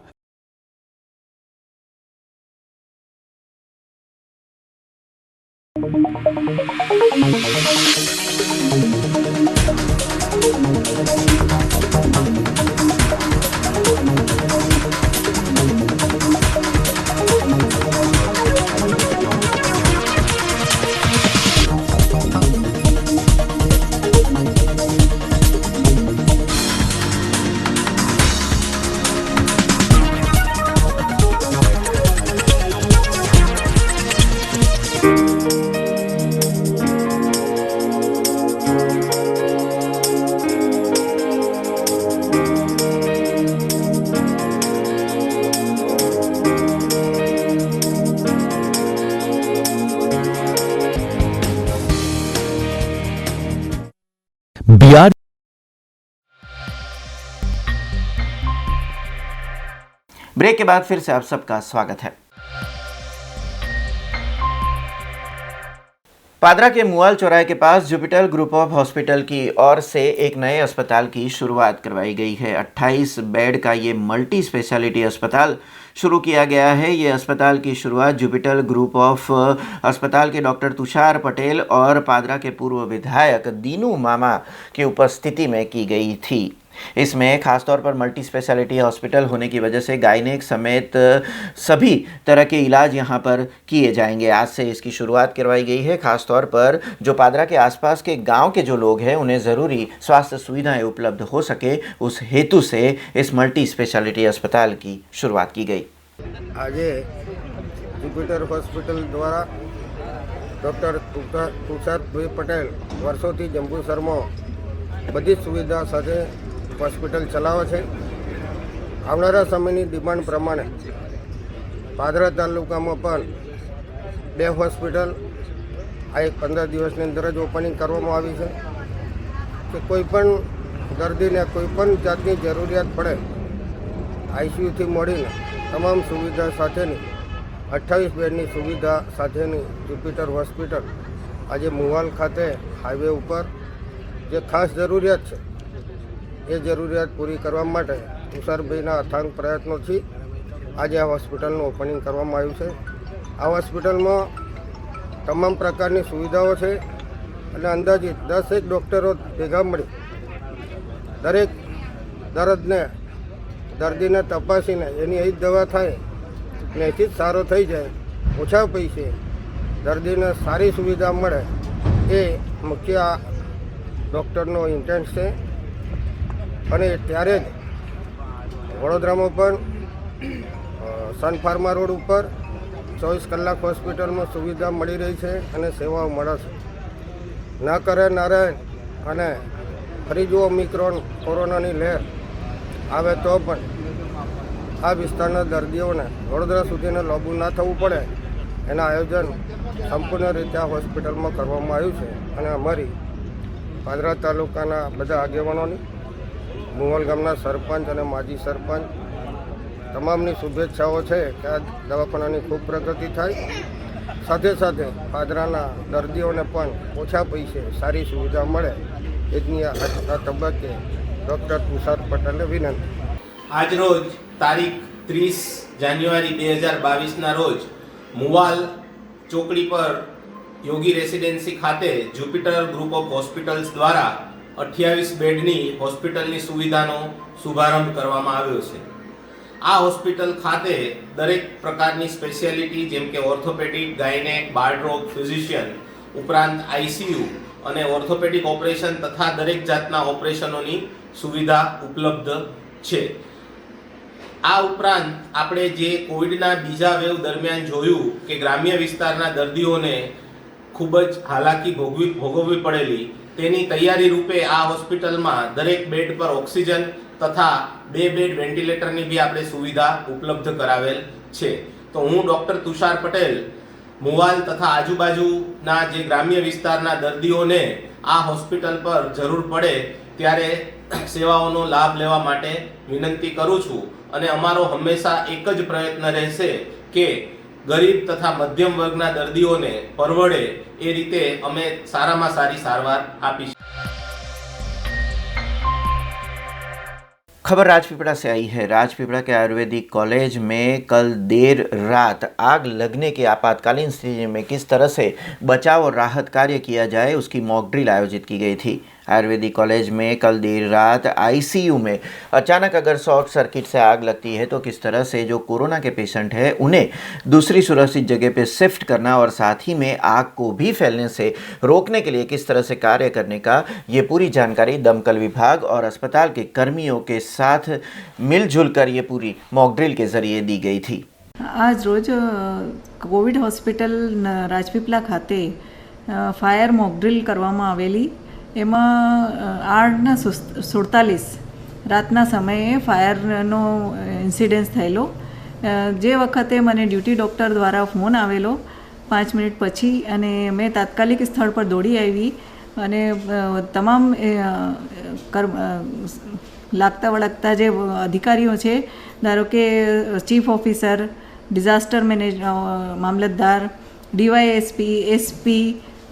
M: BR
A: break के बाद फिर से आप सबका स्वागत है। पादरा के मुआल चौराहे के पास जुपिटर ग्रुप ऑफ हॉस्पिटल की ओर से एक नए अस्पताल की शुरुआत करवाई गई है। 28 बेड का ये मल्टी स्पेशलिटी अस्पताल शुरू किया गया है। ये अस्पताल की शुरुआत जुपिटर ग्रुप ऑफ अस्पताल के डॉक्टर तुषार पटेल और पादरा के पूर्व विधायक दीनू मामा की उपस्थिति में की गई थी। इसमें खासतौर पर मल्टी स्पेशलिटी हॉस्पिटल होने की वजह से गायनेक समेत सभी तरह के इलाज यहाँ पर किए जाएंगे। आज से इसकी शुरुआत करवाई गई है। खासतौर पर जो पादरा के आसपास के गांव के जो लोग हैं उन्हें ज़रूरी स्वास्थ्य सुविधाएं उपलब्ध हो सके, उस हेतु से इस मल्टी स्पेशलिटी अस्पताल की शुरुआत की गई।
D: आज जुपिटर हॉस्पिटल द्वारा डॉक्टर तुषारभाई पटेल વર્ષોથી જંબુસરમાં બધી સુવિધા સાથે હોસ્પિટલ ચલાવે છે। આવનારા સમયની ડિમાન્ડ પ્રમાણે પાદરા તાલુકામાં પણ 2 હોસ્પિટલ આ 15 દિવસની અંદર જ ઓપનિંગ કરવામાં આવી છે કે કોઈપણ દર્દીને કોઈપણ જાતની જરૂરિયાત પડે આઈસીયુથી મળીને તમામ સુવિધા સાથેની 28 બેડની સુવિધા સાથેની જુપિટર હોસ્પિટલ આજે મુવાલ ખાતે હાઈવે ઉપર જે ખાસ જરૂરિયાત છે એ જરૂરિયાત પૂરી કરવા માટે તુષારભાઈના અથાગ પ્રયત્નોથી આજે આ હોસ્પિટલનું ઓપનિંગ કરવામાં આવ્યું છે। આ હોસ્પિટલમાં તમામ પ્રકારની સુવિધાઓ છે અને અંદાજિત 10 ડૉક્ટરો ભેગા મળી દરેક દર્દીને તપાસીને એની એ જ દવા થાય ને એથી જ સારો થઈ જાય, ઓછા પૈસે દર્દીને સારી સુવિધા મળે એ મુખ્ય ડૉક્ટરનો ઇન્ટેન્ટ છે। અને ત્યારે જ વડોદરામાં પણ સન ફાર્મા રોડ ઉપર 24 કલાક હોસ્પિટલમાં સુવિધા મળી રહી છે અને સેવાઓ મળે છે। ન કરે નારાયણ અને ફરી જો ઓમિક્રોન કોરોનાની લહેર આવે તો પણ આ વિસ્તારના દર્દીઓને વડોદરા સુધીને લાંબુ ના થવું પડે એના આયોજન સંપૂર્ણ રીતે આ હોસ્પિટલમાં કરવામાં આવ્યું છે। અને અમારી પાદરા તાલુકાના બધા આગેવાનોની, મુવાલ ગામના સરપંચ અને માજી સરપંચ તમામની શુભેચ્છાઓ છે કે આ દવાખાનાની ખૂબ પ્રગતિ થાય, સાથે સાથે પાદરાના દર્દીઓને પણ ઓછા પૈસે સારી સુવિધા મળે એની આ તબક્કે ડૉક્ટર તુષાર પટેલે વિનંતી।
N: આજરોજ તારીખ 30 જાન્યુઆરી 2022ના રોજ મુવાલ ચોકડી પર યોગી રેસિડેન્સી ખાતે જુપિટર ગ્રુપ ઓફ હોસ્પિટલ્સ દ્વારા 28 બેડની હોસ્પિટલની સુવિધાનો શુભારંભ કરવામાં આવ્યો છે। આ હોસ્પિટલ ખાતે દરેક પ્રકારની સ્પેશિયાલિટી જેમ કે ઓર્થોપેડિક, ગાયનેક, બાળરોગ, ફિઝિશિયન ઉપરાંત આઈસીયુ અને ઓર્થોપેડિક ઓપરેશન તથા દરેક જાતના ઓપરેશનોની સુવિધા ઉપલબ્ધ છે। આ ઉપરાંત આપણે જે કોવિડના બીજા વેવ દરમિયાન જોયું કે ગ્રામ્ય વિસ્તારના દર્દીઓને ખૂબ જ હાલાકી ભોગવવી પડેલી, તેની તૈયારી રૂપે આ હોસ્પિટલમાં દરેક બેડ પર ઓક્સિજન તથા 2 બેડ વેન્ટિલેટરની બી આપણે સુવિધા ઉપલબ્ધ કરાવેલ છે। તો હું ડૉક્ટર તુષાર પટેલ મુવાલ તથા આજુબાજુના જે ગ્રામ્ય વિસ્તારના દર્દીઓને આ હોસ્પિટલ પર જરૂર પડે ત્યારે સેવાઓનો લાભ લેવા માટે વિનંતી કરું છું। અને અમારો હંમેશા એક જ પ્રયત્ન રહેશે કે ગરીબ તથા મધ્યમ વર્ગના દર્દીઓને પરવડે એ રીતે અમે સારામાં સારી સારવાર આપીશું।
A: खबर राजपीपला से आई है। राजपीपला के आयुर्वेदिक कॉलेज में कल देर रात आग लगने की आपातकालीन स्थिति में किस तरह से बचाव और राहत कार्य किया जाए उसकी मॉक ड्रिल आयोजित की गई थी। आयुर्वेदिक कॉलेज में कल देर रात आईसीयू में अचानक अगर शॉर्ट सर्किट से आग लगती है तो किस तरह से जो कोरोना के पेशेंट हैं उन्हें दूसरी सुरक्षित जगह पे शिफ्ट करना और साथ ही में आग को भी फैलने से रोकने के लिए किस तरह से कार्य करने का ये पूरी जानकारी दमकल विभाग और अस्पताल के कर्मियों के साथ मिलजुल कर ये पूरी मॉक ड्रिल के ज़रिए दी गई थी।
O: आज रोज कोविड हॉस्पिटल રાજપીપલા ખાતે ફાયર મોક ડ્રિલ કરવામાં આવેલી। એમાં 8:47 રાતના સમયે ફાયરનો ઇન્સિડન્સ થયેલો। જે વખતે મને ડ્યુટી ડૉક્ટર દ્વારા ફોન આવેલો 5 મિનિટ પછી અને મેં તાત્કાલિક સ્થળ પર દોડી આવી અને તમામ લાગતા વળગતા જે અધિકારીઓ છે, ધારો કે ચીફ ઓફિસર, ડિઝાસ્ટર મામલતદાર, ડીવાયએસપી, એસપી,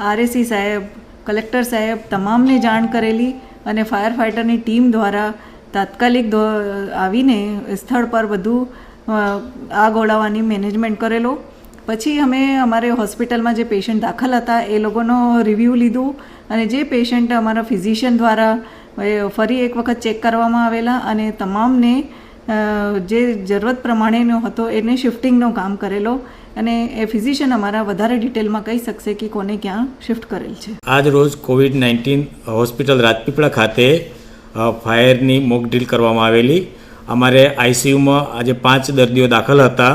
O: આરએસી સાહેબ, કલેક્ટર સાહેબ તમામને જાણ કરેલી અને ફાયર ફાઇટરની ટીમ દ્વારા તાત્કાલિક આવીને સ્થળ પર બધું આગ ઓલાવવાની મેનેજમેન્ટ કરેલો। પછી અમે અમારે હોસ્પિટલમાં જે પેશન્ટ દાખલ હતા એ લોકોનો રિવ્યૂ લીધું અને જે પેશન્ટ અમારા ફિઝિશિયન દ્વારા ફરી એક વખત ચેક કરવામાં આવેલા અને તમામને જે જરૂરત પ્રમાણેનો હતો એને શિફ્ટિંગનો કામ કરેલો અને એ ફિઝિશિયન અમારા વધારે ડિટેલમાં કહી શકશે કે કોને ક્યાં શિફ્ટ કરેલ છે.
L: આજ રોજ કોવિડ-19 હોસ્પિટલ રાજપીપળા ખાતે ફાયરની મોક ડ્રીલ કરવામાં આવેલી. અમારે આઈસીયુમાં આજે 5 દર્દીઓ દાખલ હતા.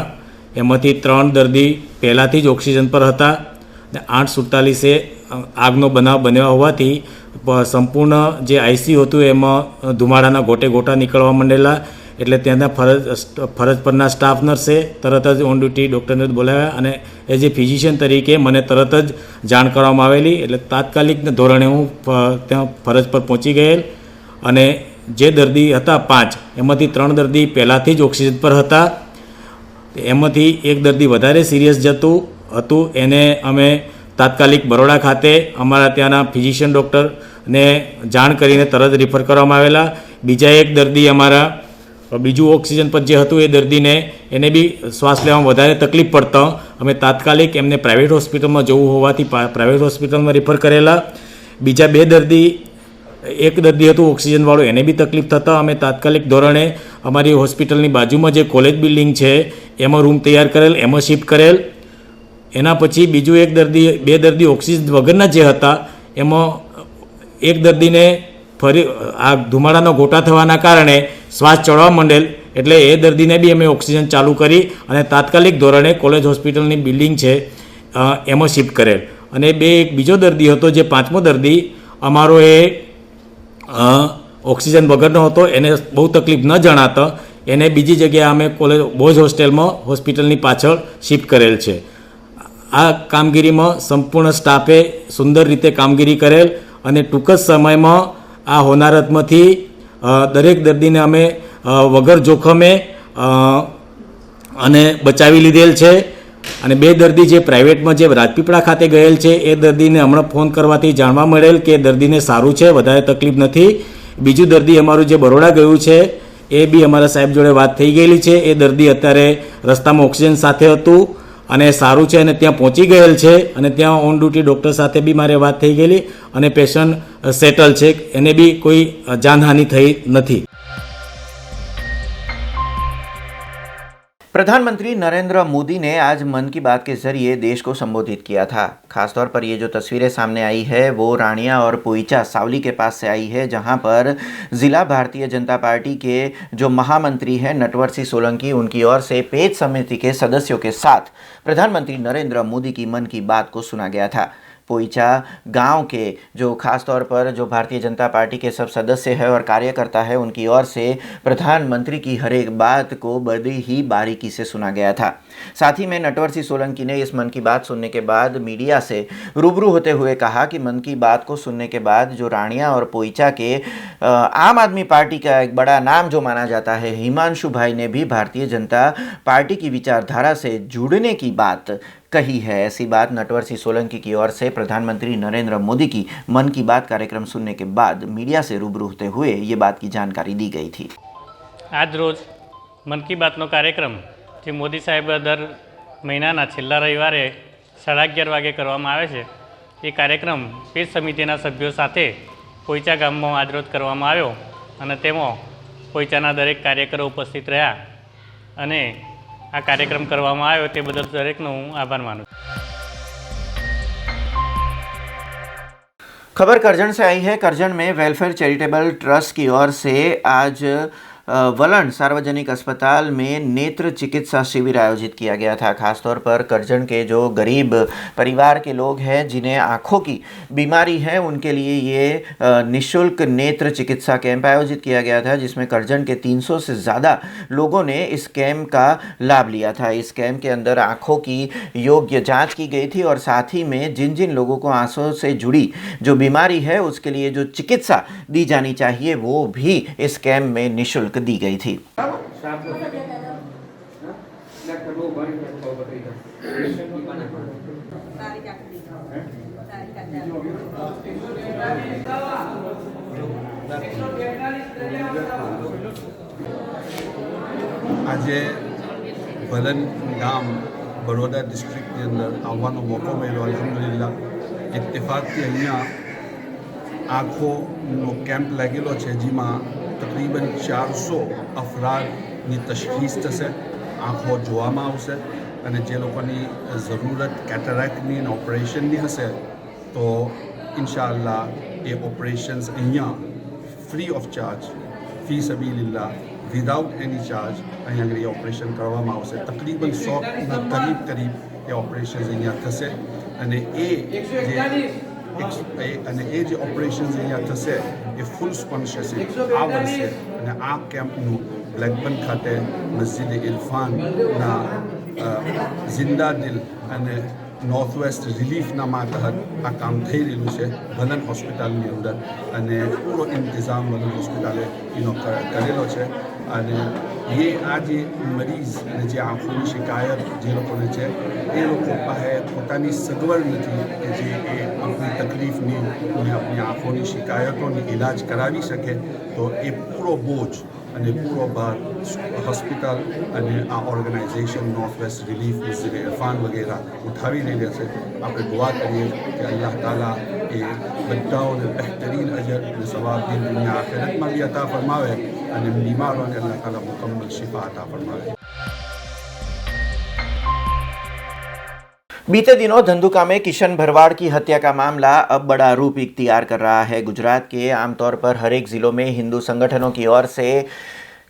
L: એમાંથી 3 દર્દી પહેલાંથી જ ઓક્સિજન પર હતા અને 8:47 આગનો બનાવ બન્યો હોવાથી સંપૂર્ણ જે આઈસીયુ હતું એમાં ધુમાડાના ગોટે ગોટા નીકળવા માંડેલા. એટલે ત્યાંના ફરજ પરના સ્ટાફ નર્સે તરત જ ઓન ડ્યુટી ડૉક્ટરને બોલાવ્યા અને એઝ એ ફિઝિશિયન તરીકે મને તરત જ જાણ કરવામાં આવેલી. એટલે તાત્કાલિક ધોરણે હું ત્યાં ફરજ પર પહોંચી ગયેલ અને જે દર્દી હતા 5 એમાંથી 3 દર્દી પહેલાંથી જ ઓક્સિજન પર હતા. એમાંથી એક દર્દી વધારે સિરિયસ હતું એને અમે તાત્કાલિક બરોડા ખાતે અમારા ત્યાંના ફિઝિશિયન ડૉક્ટરને જાણ કરીને તરત રિફર કરવામાં આવેલા. બીજા એક દર્દી અમારા બીજું ઓક્સિજન પર જે હતું એ દર્દીને એને બી શ્વાસ લેવામાં વધારે તકલીફ પડતા અમે તાત્કાલિક એમને પ્રાઇવેટ હોસ્પિટલમાં જવું હોવાથી પ્રાઇવેટ હોસ્પિટલમાં રિફર કરેલા. બીજા 2 દર્દી એક દર્દી હતું ઓક્સિજનવાળું એને બી તકલીફ થતાં અમે તાત્કાલિક ધોરણે અમારી હોસ્પિટલની બાજુમાં જે કોલેજ બિલ્ડિંગ છે એમાં રૂમ તૈયાર કરેલ, એમાં શિફ્ટ કરેલ. એના પછી બીજું 2 દર્દી ઓક્સિજન વગરના જે હતા એમાં એક દર્દીને ફરી આ ધુમાડાનો ગોટા થવાના કારણે શ્વાસ ચડવા માંડેલ. એટલે એ દર્દીને બી અમે ઓક્સિજન ચાલુ કરી અને તાત્કાલિક ધોરણે કોલેજ હોસ્પિટલની બિલ્ડિંગ છે એમાં શિફ્ટ કરેલ. અને એક બીજો દર્દી હતો જે 5મો દર્દી અમારો એ ઓક્સિજન વગરનો હતો, એને બહુ તકલીફ ન જણાતા એને બીજી જગ્યાએ અમે કોલેજ બોયઝ હોસ્ટેલમાં હોસ્પિટલની પાછળ શિફ્ટ કરેલ છે. આ કામગીરીમાં સંપૂર્ણ સ્ટાફે સુંદર રીતે કામગીરી કરેલ અને ટૂંક જ સમયમાં આ હોનારતમાંથી દરેક દર્દીને અમે વગર જોખમે અને બચાવી લીધેલ છે. અને 2 દર્દી જે પ્રાઇવેટમાં જે રાજપીપળા ખાતે ગયેલ છે એ દર્દીને હમણાં ફોન કરવાથી જાણવા મળેલ કે દર્દીને સારું છે, વધારે તકલીફ નથી. બીજું દર્દી અમારું જે બરોડા ગયું છે એ બી અમારા સાહેબ જોડે વાત થઈ ગયેલી છે. એ દર્દી અત્યારે રસ્તામાં ઓક્સિજન સાથે હતું અને સારું છે અને ત્યાં પહોંચી ગયેલ છે અને ત્યાં ઓન ડ્યુટી ડૉક્ટર સાથે બી મારે વાત થઈ ગયેલી અને પેશન્ટ સેટલ છે, એને બી કોઈ જાનહાનિ થઈ નથી.
A: प्रधानमंत्री नरेंद्र मोदी ने आज मन की बात के जरिए देश को संबोधित किया था. खासतौर पर ये जो तस्वीरें सामने आई है वो रानिया और पोईचा सावली के पास से आई है, जहां पर जिला भारतीय जनता पार्टी के जो महामंत्री हैं नटवर सिंह सोलंकी, उनकी ओर से पेज समिति के सदस्यों के साथ प्रधानमंत्री नरेंद्र मोदी की मन की बात को सुना गया था. पोईचा गांव के जो खास तौर पर जो भारतीय जनता पार्टी के सब सदस्य है और कार्यकर्ता है, उनकी ओर से प्रधानमंत्री की हर एक बात को बड़ी ही बारीकी से सुना गया था. साथ ही में नटवर सिंह सोलंकी ने इस मन की बात सुनने के बाद मीडिया से रूबरू होते हुए कहा कि मन की बात को सुनने के बाद जो रानिया और पोईचा के आम आदमी पार्टी का एक बड़ा नाम जो माना जाता है हिमांशु भाई ने भी भारतीय जनता पार्टी की विचारधारा से जुड़ने की बात कही है. ऐसी बात नटवर सिंह सोलंकी की ओर से प्रधानमंत्री नरेंद्र मोदी की मन की बात कार्यक्रम सुनने के बाद मीडिया से रूबरू होते हुए ये बात की जानकारी दी गई थी.
P: आज रोज मन की बातનો કાર્યક્રમ જે મોદી સાહેબ દર મહિનાના છેલ્લા રવિવારે 11:30 વાગે કરવામાં આવે છે એ કાર્યક્રમ પેજ સમિતિના સભ્યો સાથે પોઈચા ગામમાં આજરોજ કરવામાં આવ્યો અને તેમાં પોઈચાના દરેક કાર્યકરો ઉપસ્થિત રહ્યા અને આ કાર્યક્રમ કરવામાં આવ્યો તે બદલ દરેકનો હું આભાર માનું છું.
A: खबर करजन से आई है. करजन में वेलफेयर चैरिटेबल ट्रस्ट की ओर से आज वलन सार्वजनिक अस्पताल में नेत्र चिकित्सा शिविर आयोजित किया गया था. खासतौर पर करजन के जो गरीब परिवार के लोग हैं जिन्हें आँखों की बीमारी है, उनके लिए ये निःशुल्क नेत्र चिकित्सा कैंप आयोजित किया गया था, जिसमें करजन के 300 से ज़्यादा लोगों ने इस कैंप का लाभ लिया था. इस कैंप के अंदर आँखों की योग्य जाँच की गई थी और साथ ही में जिन जिन लोगों को आँखों से जुड़ी जो बीमारी है उसके लिए जो चिकित्सा दी जानी चाहिए वो भी इस कैंप में निःशुल्क दी गई थी.
Q: આજે વલન ગામ બરોડા ડિસ્ટ્રિક્ટની અંદર આવવાનો મોકો મળ્યો. અલ્હમ્દુલિલ્લાહ ઇત્તેફાકથી અહીંયા આંખોનો કેમ્પ લાગેલો છે, જેમાં તકરીબન 400 અફરાદની તશખીસ થશે, આંખો જોવામાં આવશે અને જે લોકોની જરૂરત કેટરેક્ટની અને ઓપરેશનની હશે તો ઇન્શાઅલ્લાહ એ ઓપરેશન્સ અહીંયા ફ્રી ઓફ ચાર્જ, ફી સબીલિલ્લાહ, વિધાઉટ એની ચાર્જ અહીંયા આગળ એ ઓપરેશન કરવામાં આવશે. તકરીબન 100ના કરીબ એ ઓપરેશન્સ અહીંયા થશે અને એ જે ઓપરેશન્સ અહીંયા થશે એ ફૂલ સ્પોન્સરશિપ આ વર્ષે અને આ કેમ્પનું બ્લેકબર્ન ખાતે મસ્જિદ ઇરફાનના જિંદા દિલ અને નોર્થ વેસ્ટ રિલીફના માતહત આ કામ થઈ રહ્યું છે ભલન હોસ્પિટલની અંદર અને પૂરો ઇંતજામ ભલન હોસ્પિટલે એનો કરેલો છે. અને આ જે મરીઝ અને જે આંખોની શિકાયત જે લોકોને છે એ લોકો પાસે પોતાની સગવડ નથી કે જે એ આપણી તકલીફની અને આપણી આંખોની શિકાયતોની ઇલાજ કરાવી શકે, તો એ પૂરો બોજ અને પૂરો ભાર હોસ્પિટલ અને આ ઓર્ગેનાઇઝેશન નોર્થ વેસ્ટ રિલીફ, મસ્જિદ ઇરફાન વગેરે ઉઠાવી રહી છે. આપણે દુઆ કરીએ કે અલ્લાહ તાલા એ બધાઓને બહેતરીન અજર અને સવાબ દિન દુનિયા આખિરતમાં બી અતા ફરમાવે અને બીમારોને अल्लाह ताला मुकम्मल शिफा अता फरमाए.
A: बीते दिनों धंधुका में किशन भरवाड़ की हत्या का मामला अब बड़ा रूप इख्तियार कर रहा है. गुजरात के आमतौर पर हर एक जिलों में हिंदू संगठनों की ओर से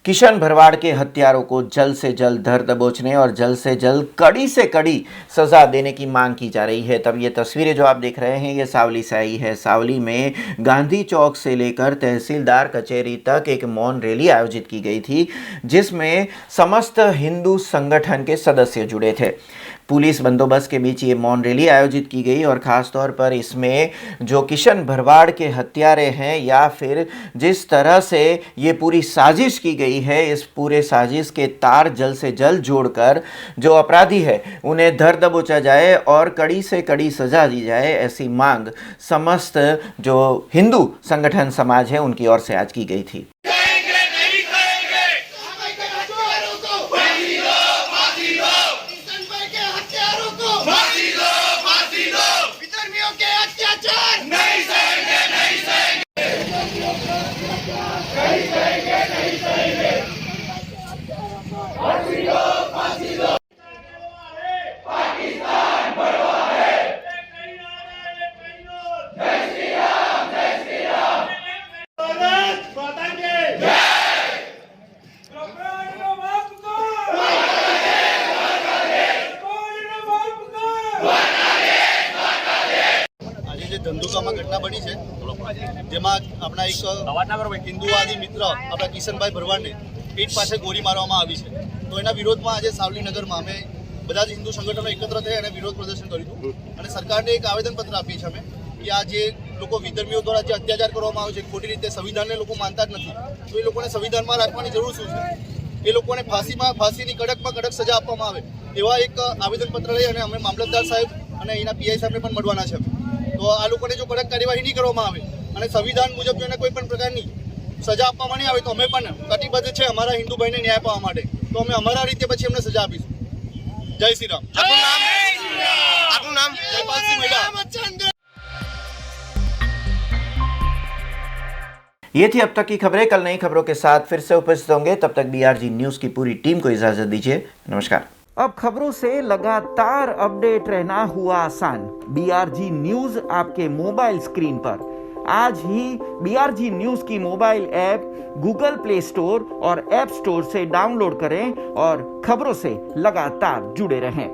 A: किशन भरवाड़ के हत्यारों को जल्द से जल्द धर दबोचने और जल्द से जल्द कड़ी से कड़ी सज़ा देने की मांग की जा रही है. तब ये तस्वीरें जो आप देख रहे हैं ये सावली से आई है. सावली में गांधी चौक से लेकर तहसीलदार कचहरी तक एक मौन रैली आयोजित की गई थी, जिसमें समस्त हिंदू संगठन के सदस्य जुड़े थे. पुलिस बंदोबस्त के बीच ये मौन रैली आयोजित की गई और ख़ास तौर पर इसमें जो किशन भरवाड़ के हत्यारे हैं या फिर जिस तरह से ये पूरी साजिश की गई है, इस पूरे साजिश के तार जल्द से जल्द जोड़कर जो अपराधी है उन्हें धर दबोचा जाए और कड़ी से कड़ी सज़ा दी जाए, ऐसी मांग समस्त जो हिंदू संगठन समाज है उनकी ओर से आज की गई थी.
R: ધંધુકામાં ઘટના બની છે, જેમાં આપણા એક હિન્દુવાદી મિત્ર આપણા કિશનભાઈ ભરવાડને પીઠ પાસે ગોળી મારવામાં આવી છે. તો એના વિરોધમાં આજે સાવલી નગરમાં અમે બધા જ હિન્દુ સંગઠનો એકત્ર થઈ અને વિરોધ પ્રદર્શન કર્યું હતું અને સરકારને એક આવેદનપત્ર આપીએ છીએ અમે કે આ જે લોકો વિધર્મીઓ દ્વારા જે અત્યાચાર કરવામાં આવે છે ખોટી રીતે, સંવિધાનને લોકો માનતા જ નથી, તો એ લોકોને સંવિધાનમાં રાખવાની જરૂર શું છે? એ લોકોને ફાંસીની કડકમાં કડક સજા આપવામાં આવે એવા એક આવેદનપત્ર લઈ અને અમે મામલતદાર સાહેબ અને એના પીઆઈ સાહેબને પણ મળવાના છે. તો આ લોકોને જો કડક કાર્યવાહી નહીં કરવામાં આવે અને સંવિધાન મુજબ જો એને કોઈ પણ પ્રકારની સજા આપવામાં નહીં આવે તો અમે પણ કટિબદ્ધ છે અમારા હિન્દુ ભાઈને ન્યાય પામવા માટે. તો અમે અમારા રીતે પછી એમને સજા આપીશું. જય શ્રી રામ. આપનું નામ? જયપાલસિંહ મેડા.
A: ये थी अब तक की खबरें. कल नई खबरों के साथ फिर से उपस्थित होंगे. तब तक BRG न्यूज़ की पूरी टीम को इजाजत दीजिए. नमस्कार. अब खबरों से लगातार अपडेट रहना हुआ आसान. BRG न्यूज़ आपके मोबाइल स्क्रीन पर. आज ही BRG न्यूज़ की mobile app Google play store और ऐप स्टोर से डाउनलोड करें और खबरों से लगातार जुड़े रहें.